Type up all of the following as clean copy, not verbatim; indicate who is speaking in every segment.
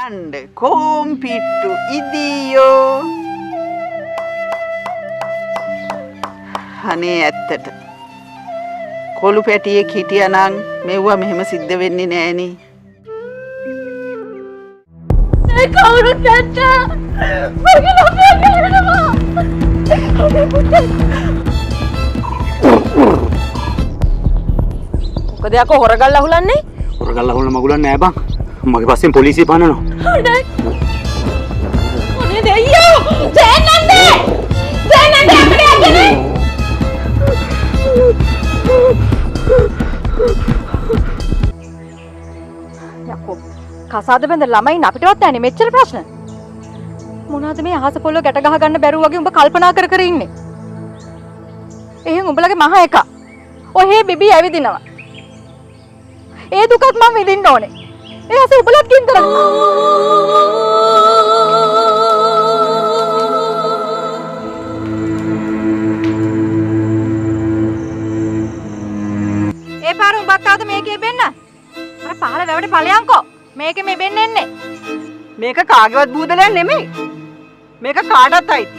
Speaker 1: And කොම්පිට්ටු ඉදියෝ අනේ ඇත්තට කොළු පැටියෙක් හිටියනම් මෙව්වා මෙහෙම සිද්ධ වෙන්නේ නෑනේ.
Speaker 2: ඒ කවුරුත් නැත්තා මගේ ළමයා ගලනවා අපේ පුතේ මොකද යකෝ හොරගල් අහුලන්නේ
Speaker 3: හොරගල් අහුලන මගුලන්නේ නෑ බං මගේ පස්සෙන් පොලිසිය පනනවා
Speaker 2: අනේ දෙයියෝ ජයනන්දේ අපිට යන්නේ යකෝ කසාද බඳ ළමයින් අපිටවත් යන්නේ මෙච්චර ප්‍රශ්න මොනවද මේ අහස පොළොව ගැට ගහ ගන්න බැරුව වගේ උඹ කල්පනා කර කර ඉන්නේ එහෙන් උඹලගේ මහ එකා ඔහේ බිබී ඇවිදිනවා ඒ දුකත් මම විඳින්න ඕනේ ඒ අස උඹලත් ගින්දර ඒ පාර උඹත් ආද මේකේ බෙන්න අර පහල වැවට ඵලයන්කෝ මේකේ මේ බෙන්න එන්නේ
Speaker 1: මේක කාගේවත් බූදලයක් නෙමෙයි. මේක කාටවත් අයිති.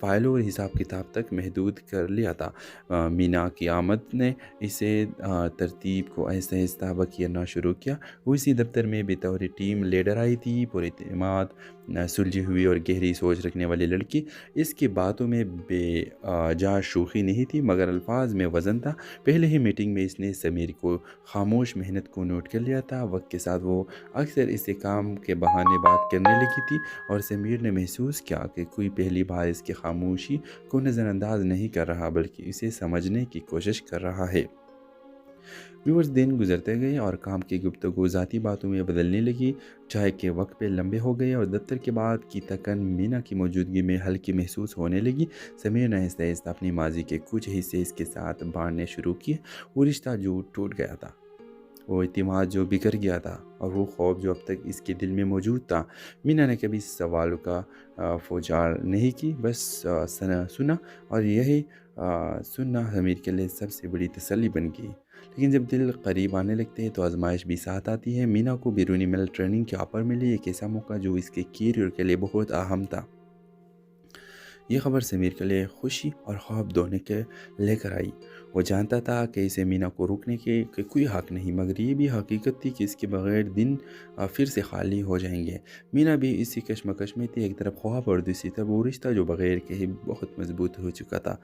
Speaker 4: فائلوں اور حساب کتاب تک محدود کر لیا تھا۔ مینا کی آمد نے اسے ترتیب کو آہستہ آہستہ بکھیرنا شروع کیا۔ وہ اسی دفتر میں بطور ٹیم لیڈر آئی تھی، پر اعتماد، سلجھی ہوئی اور گہری سوچ رکھنے والی لڑکی۔ اس کی باتوں میں بے جا شوخی نہیں تھی مگر الفاظ میں وزن تھا۔ پہلے ہی میٹنگ میں اس نے سمیر کو خاموش محنت کو نوٹ کر لیا تھا۔ وقت کے ساتھ وہ اکثر اس سے کام کے بہانے بات کرنے لگی تھی اور سمیر نے محسوس کیا کہ کوئی پہلی بار اس کی خاموشی کو نظر انداز نہیں کر رہا بلکہ اسے سمجھنے کی کوشش کر رہا ہے۔ ویورز دن گزرتے گئے اور کام کی گفتگو ذاتی باتوں میں بدلنے لگی۔ چائے کے وقت پہ لمبے ہو گئے اور دفتر کے بعد کی تکن مینا کی موجودگی میں ہلکی محسوس ہونے لگی۔ سمیر نے آہستہ آہستہ اپنی ماضی کے کچھ حصے اس کے ساتھ بانٹنے شروع کیے۔ وہ رشتہ جو ٹوٹ گیا تھا، وہ اعتماد جو بکھر گیا تھا اور وہ خوف جو اب تک اس کے دل میں موجود تھا۔ مینا نے کبھی سوالوں کا فوجار نہیں کی، بس سنا، اور یہی سننا سمیر کے لیے سب سے بڑی تسلی بن گئی۔ لیکن جب دل قریب آنے لگتے ہیں تو آزمائش بھی ساتھ آتی ہے۔ مینا کو بیرونی مل ٹریننگ کے آفر ملی، ایک ایسا موقع جو اس کے کیریئر کے لیے بہت اہم تھا۔ یہ خبر سمیر کے لیے خوشی اور خوف دونوں کے لے کر آئی۔ وہ جانتا تھا کہ اسے مینا کو روکنے کے کوئی حق نہیں، مگر یہ بھی حقیقت تھی کہ اس کے بغیر دن پھر سے خالی ہو جائیں گے۔ مینا بھی اسی کشمکش میں تھی، ایک طرف خواب اور دوسری طرف وہ رشتہ جو بغیر کہے بہت مضبوط ہو چکا تھا۔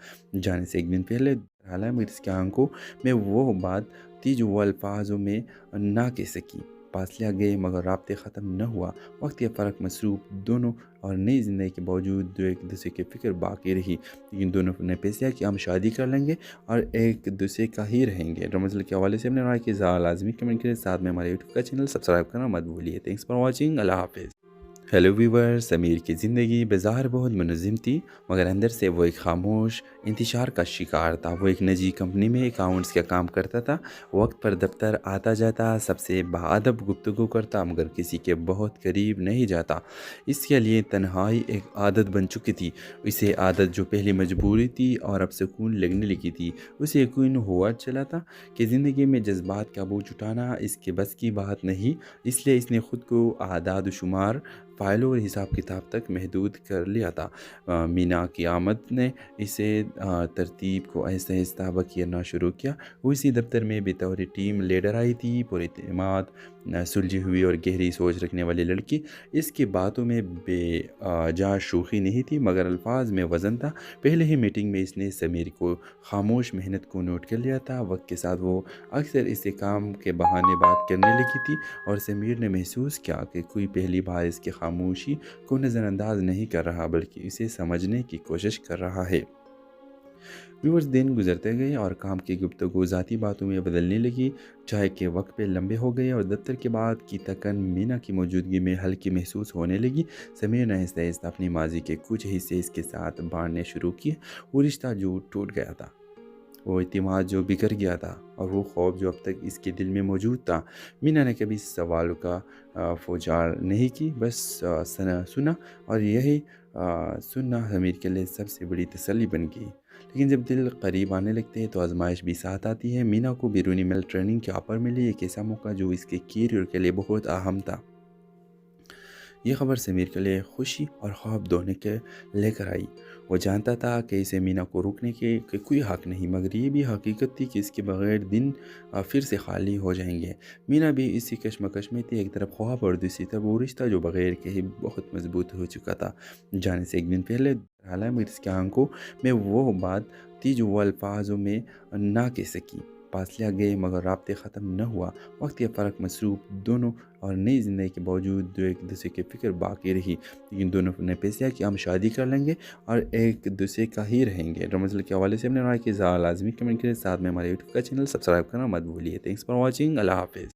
Speaker 4: جانے سے ایک دن پہلے حالانکہ اس کی آنکھوں میں وہ بات تھی جو وہ الفاظوں میں نہ کہہ سکی۔ فاصلہ گئے مگر رابطے ختم نہ ہوا۔ وقت یا فرق مصروف دونوں اور نئی زندگی کے باوجود ایک دوسرے کی فکر باقی رہی، لیکن دونوں نے فیصلہ کہ ہم شادی کر لیں گے اور ایک دوسرے کا ہی رہیں گے۔ رمضان کے حوالے سے اپنے رائے کی لازمی کمنٹ کریں، ساتھ میں ہمارے یوٹیوب کا چینل سبسکرائب کرنا مت بھولیے۔ تھینکس فار واچنگ، اللہ حافظ۔ ہیلو ویور، سمیر کی زندگی بظاہر بہت منظم تھی مگر اندر سے وہ ایک خاموش انتشار کا شکار تھا۔ وہ ایک نجی کمپنی میں اکاؤنٹس کا کام کرتا تھا، وقت پر دفتر آتا جاتا، سب سے باادب گفتگو کرتا مگر کسی کے بہت قریب نہیں جاتا۔ اس کے لیے تنہائی ایک عادت بن چکی تھی۔ اسے عادت جو پہلی مجبوری تھی اور اب سکون لگنے لگی تھی۔ اسے یقین ہوا چلا تھا کہ زندگی میں جذبات کا بوجھ اٹھانا اس کے بس کی بات نہیں، اس لیے اس نے خود کو اعداد و شمار، فائلوں اور حساب کتاب تک محدود کر لیا تھا۔ مینا کی آمد نے اسے ترتیب کو آہستہ آہستہ بکھیرنا شروع کیا۔ وہ اسی دفتر میں بطور ٹیم لیڈر آئی تھی، پر اعتماد، سلجھی ہوئی اور گہری سوچ رکھنے والی لڑکی۔ اس کی باتوں میں بے جا شوخی نہیں تھی مگر الفاظ میں وزن تھا۔ پہلے ہی میٹنگ میں اس نے سمیر کو خاموش محنت کو نوٹ کر لیا تھا۔ وقت کے ساتھ وہ اکثر اس سے کام کے بہانے بات کرنے لگی تھی اور سمیر نے محسوس کیا کہ کوئی پہلی بار اس کی خاموشی کو نظر انداز نہیں کر رہا بلکہ اسے سمجھنے کی کوشش کر رہا ہے۔ ویورز دن گزرتے گئے اور کام کی گفتگو ذاتی باتوں میں بدلنے لگی۔ چائے کے وقت پہ لمبے ہو گئے اور دفتر کے بعد کی تکن مینا کی موجودگی میں ہلکی محسوس ہونے لگی۔ سمیر نے آہستہ آہستہ اپنی ماضی کے کچھ حصے اس کے ساتھ بانٹنے شروع کیے۔ وہ رشتہ جو ٹوٹ گیا تھا، وہ اعتماد جو بکھر گیا تھا اور وہ خوف جو اب تک اس کے دل میں موجود تھا۔ مینا نے کبھی سوالوں کا فوجار نہیں کی، بس سنا، اور یہی سننا سمیر کے لیے سب سے بڑی تسلی بن گئی۔ لیکن جب دل قریب آنے لگتے ہیں تو آزمائش بھی ساتھ آتی ہے۔ مینا کو بیرونی مل ٹریننگ کے آفر ملی، ایک ایسا موقع جو اس کے کیریئر کے لیے بہت اہم تھا۔ یہ خبر سمیر کے لیے خوشی اور خوف دونوں کے لے کر آئی۔ وہ جانتا تھا کہ اسے مینا کو روکنے کے کوئی حق نہیں، مگر یہ بھی حقیقت تھی کہ اس کے بغیر دن پھر سے خالی ہو جائیں گے۔ مینا بھی اسی کشمکش میں تھی، ایک طرف خواب اور دوسری طرف وہ رشتہ جو بغیر کہے بہت مضبوط ہو چکا تھا۔ جانے سے ایک دن پہلے حالانکہ اس کی آنکھوں میں وہ بات تھی جو وہ الفاظوں میں نہ کہہ سکی۔ فاصلہ گئے مگر رابطے ختم نہ ہوا۔ وقت یا فرق مصروف دونوں اور نئی زندگی کے باوجود ایک دوسرے کی فکر باقی رہی، لیکن دونوں نے فیصلہ کہ ہم شادی کر لیں گے اور ایک دوسرے کا ہی رہیں گے۔ رمضان کے حوالے سے اپنے رائے کی لازمی کمنٹ کریں، ساتھ میں ہمارے یوٹیوب کا چینل سبسکرائب کرنا مت بھولیے۔ تھینکس فار واچنگ، اللہ حافظ۔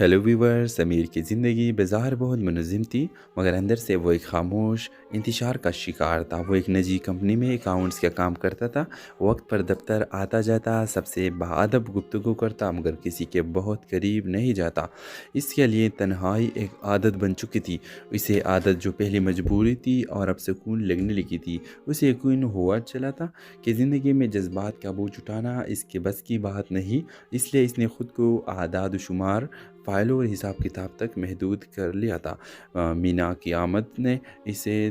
Speaker 4: ہیلو ویور، سمیر کی زندگی بظاہر بہت منظم تھی مگر اندر سے وہ ایک خاموش انتشار کا شکار تھا۔ وہ ایک نجی کمپنی میں اکاؤنٹس کا کام کرتا تھا، وقت پر دفتر آتا جاتا، سب سے باادب گفتگو کرتا مگر کسی کے بہت قریب نہیں جاتا۔ اس کے لیے تنہائی ایک عادت بن چکی تھی۔ اسے عادت جو پہلی مجبوری تھی اور اب سکون لگنے لگی تھی۔ اسے یقین ہوا چلا تھا کہ زندگی میں جذبات کا بوجھ اٹھانا اس کے بس کی بات نہیں، اس لیے اس نے خود کو اعداد و شمار، فائلوں اور حساب کتاب تک محدود کر لیا تھا۔ مینا کی آمد نے اسے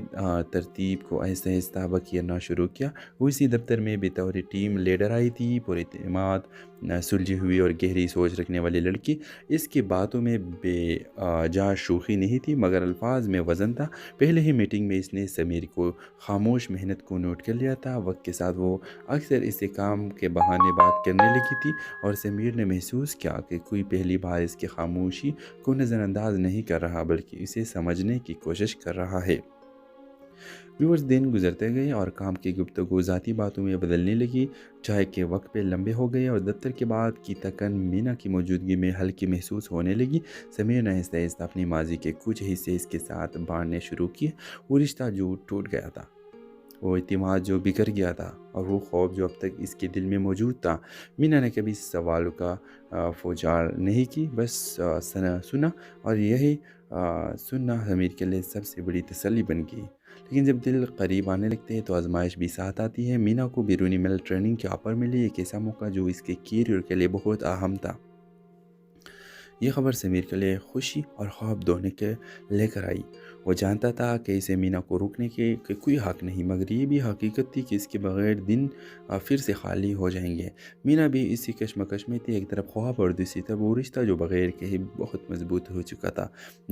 Speaker 4: ترتیب کو آہستہ آہستہ بکھیرنا شروع کیا۔ وہ اسی دفتر میں بطور ٹیم لیڈر آئی تھی، پر اعتماد، سلجھی ہوئی اور گہری سوچ رکھنے والی لڑکی۔ اس کی باتوں میں بے جا شوخی نہیں تھی مگر الفاظ میں وزن تھا۔ پہلے ہی میٹنگ میں اس نے سمیر کو خاموش محنت کو نوٹ کر لیا تھا۔ وقت کے ساتھ وہ اکثر اسے کام کے بہانے بات کرنے لگی تھی اور سمیر نے محسوس کیا کہ کوئی پہلی بار اس کی خاموشی کو نظر انداز نہیں کر رہا بلکہ اسے سمجھنے کی کوشش کر رہا ہے۔ ویورز دن گزرتے گئے اور کام کی گفتگو ذاتی باتوں میں بدلنے لگی۔ چائے کے وقت پہ لمبے ہو گئے اور دفتر کے بعد کی تکن مینا کی موجودگی میں ہلکی محسوس ہونے لگی۔ سمیر نے آہستہ آہستہ اپنی ماضی کے کچھ حصے اس کے ساتھ بانٹنے شروع کیے۔ وہ رشتہ جو ٹوٹ گیا تھا، وہ اعتماد جو بکھر گیا تھا اور وہ خوف جو اب تک اس کے دل میں موجود تھا۔ مینا نے کبھی سوالوں کا فوجار نہیں کی، بس سنا، اور یہی سننا سمیر کے لیے سب سے بڑی تسلی بن گئی۔ لیکن جب دل قریب آنے لگتے ہیں تو آزمائش بھی ساتھ آتی ہے۔ مینا کو بیرونی مل ٹریننگ کے آفر ملی، ایک ایسا موقع جو اس کے کیریئر کے لیے بہت اہم تھا۔ یہ خبر سمیر کے لیے خوشی اور خواب دونوں کے لے کر آئی۔ وہ جانتا تھا کہ اسے مینا کو روکنے کے کوئی حق نہیں، مگر یہ بھی حقیقت تھی کہ اس کے بغیر دن پھر سے خالی ہو جائیں گے۔ مینا بھی اسی کشمکش میں تھی، ایک طرف خواب اور دوسری طرف وہ رشتہ جو بغیر کہے بہت مضبوط ہو چکا تھا۔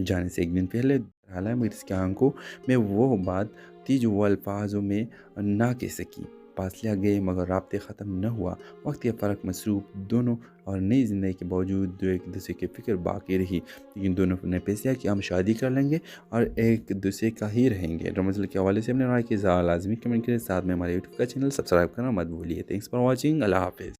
Speaker 4: جانے سے ایک دن پہلے حالانکہ اس کی آنکھوں میں وہ بات تھی جو وہ الفاظوں میں نہ کہہ سکی۔ فاصلہ گئے مگر رابطے ختم نہ ہوا۔ وقت یا فرق مصروف دونوں اور نئی زندگی کے باوجود جو ایک دوسرے کی فکر باقی رہی، لیکن دونوں نے فیصلہ کہ ہم شادی کر لیں گے اور ایک دوسرے کا ہی رہیں گے۔ رمضان کے حوالے سے اپنے رائے کی لازمی کمنٹ کریں، ساتھ میں ہمارے یوٹیوب کا چینل سبسکرائب کرنا مت بھولیے۔ تھینکس فار واچنگ، اللہ حافظ۔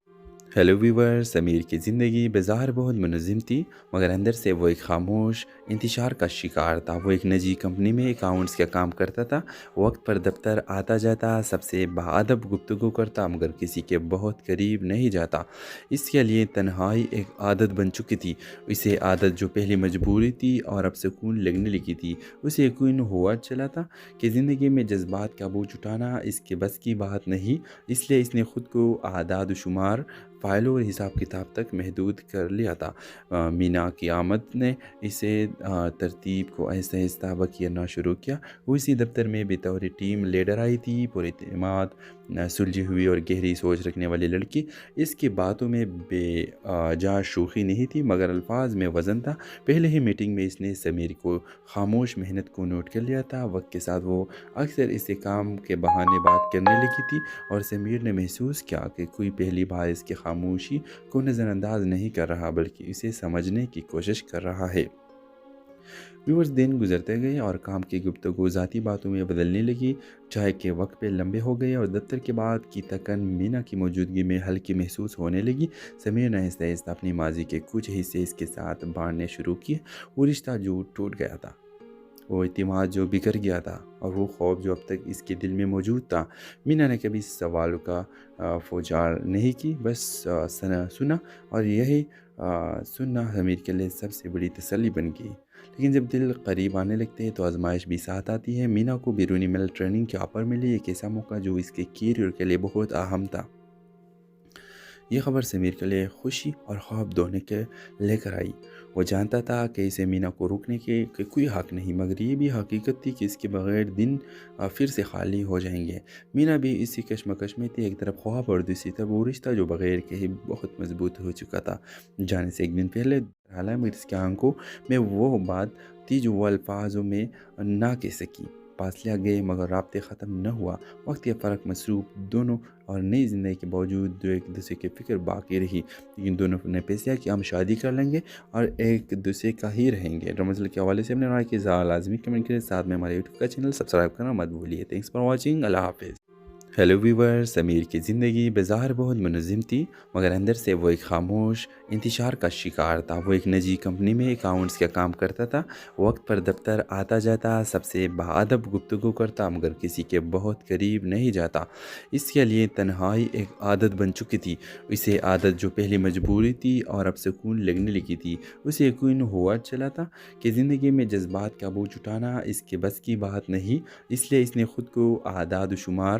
Speaker 4: ہیلو ویور، سمیر کی زندگی بظاہر بہت منظم تھی مگر اندر سے وہ ایک خاموش انتشار کا شکار تھا۔ وہ ایک نجی کمپنی میں اکاؤنٹس کا کام کرتا تھا، وقت پر دفتر آتا جاتا، سب سے باادب گفتگو کرتا مگر کسی کے بہت قریب نہیں جاتا۔ اس کے لیے تنہائی ایک عادت بن چکی تھی، اسے عادت جو پہلی مجبوری تھی اور اب سکون لگنے لگی تھی۔ اسے یقین ہوا چلا تھا کہ زندگی میں جذبات کا بوجھ اٹھانا اس کے بس کی بات نہیں، اس لیے اس نے خود کو اعداد و شمار، فائلوں اور حساب کتاب تک محدود کر لیا تھا۔ مینا کی آمد نے اسے ترتیب کو آہستہ آہستہ بکھیرنا شروع کیا۔ وہ اسی دفتر میں بطور ٹیم لیڈر آئی تھی، پر اعتماد، سلجھی ہوئی اور گہری سوچ رکھنے والی لڑکی۔ اس کی باتوں میں بے جا شوخی نہیں تھی مگر الفاظ میں وزن تھا۔ پہلے ہی میٹنگ میں اس نے سمیر کو خاموش محنت کو نوٹ کر لیا تھا۔ وقت کے ساتھ وہ اکثر اسے کام کے بہانے بات کرنے لگی تھی اور سمیر نے محسوس کیا کہ کوئی پہلی بار اس کی خاموشی کو نظر انداز نہیں کر رہا بلکہ اسے سمجھنے کی کوشش کر رہا ہے۔ ویورز دن گزرتے گئے اور کام کی گفتگو ذاتی باتوں میں بدلنے لگی۔ چائے کے وقت پہ لمبے ہو گئے اور دفتر کے بعد کی تکن مینا کی موجودگی میں ہلکی محسوس ہونے لگی۔ سمیر نے آہستہ آہستہ اپنی ماضی کے کچھ حصے اس کے ساتھ بانٹنے شروع کیے۔ وہ رشتہ جو ٹوٹ گیا تھا، وہ اعتماد جو بکھر گیا تھا اور وہ خوف جو اب تک اس کے دل میں موجود تھا۔ مینا نے کبھی سوالوں کا فوجار نہیں کی، بس سنا، اور یہی سننا سمیر کے لیے سب سے بڑی تسلی بن گئی۔ لیکن جب دل قریب آنے لگتے ہیں تو آزمائش بھی ساتھ آتی ہے۔ مینا کو بیرونی مل ٹریننگ کے آفر ملی، ایک ایسا موقع جو اس کے کیریئر کے لیے بہت اہم تھا۔ یہ خبر سمیر کے لیے خوشی اور خواب دونوں کے لے کر آئی۔ وہ جانتا تھا کہ اسے مینا کو روکنے کے کوئی حق نہیں، مگر یہ بھی حقیقت تھی کہ اس کے بغیر دن پھر سے خالی ہو جائیں گے۔ مینا بھی اسی کشمکش میں تھی، ایک طرف خواب اور دوسری طرف وہ رشتہ جو بغیر کہے بہت مضبوط ہو چکا تھا۔ جانے سے ایک دن پہلے حالانکہ اس کی آنکھوں میں وہ بات تھی جو وہ الفاظوں میں نہ کہہ سکی۔ فاصلہ گئے مگر رابطے ختم نہ ہوا۔ وقت یا فرق مصروف دونوں اور نئی زندگی کے باوجود جو ایک دوسرے کی فکر باقی رہی، لیکن دونوں نے فیصلہ کہ ہم شادی کر لیں گے اور ایک دوسرے کا ہی رہیں گے۔ رمضان کے حوالے سے اپنے رائے کی لازمی کمنٹ کریں، ساتھ میں ہمارے یوٹیوب کا چینل سبسکرائب کرنا مت بھولیے۔ تھینکس فار واچنگ، اللہ حافظ۔ ہیلو ویور، سمیر کی زندگی بظاہر بہت منظم تھی مگر اندر سے وہ ایک خاموش انتشار کا شکار تھا۔ وہ ایک نجی کمپنی میں اکاؤنٹس کا کام کرتا تھا، وقت پر دفتر آتا جاتا، سب سے باادب گفتگو کرتا مگر کسی کے بہت قریب نہیں جاتا۔ اس کے لیے تنہائی ایک عادت بن چکی تھی، اسے عادت جو پہلی مجبوری تھی اور اب سکون لگنے لگی تھی۔ اسے یقین ہوا چلا تھا کہ زندگی میں جذبات کا بوجھ اٹھانا اس کے بس کی بات نہیں، اس لیے اس نے خود کو اعداد و شمار،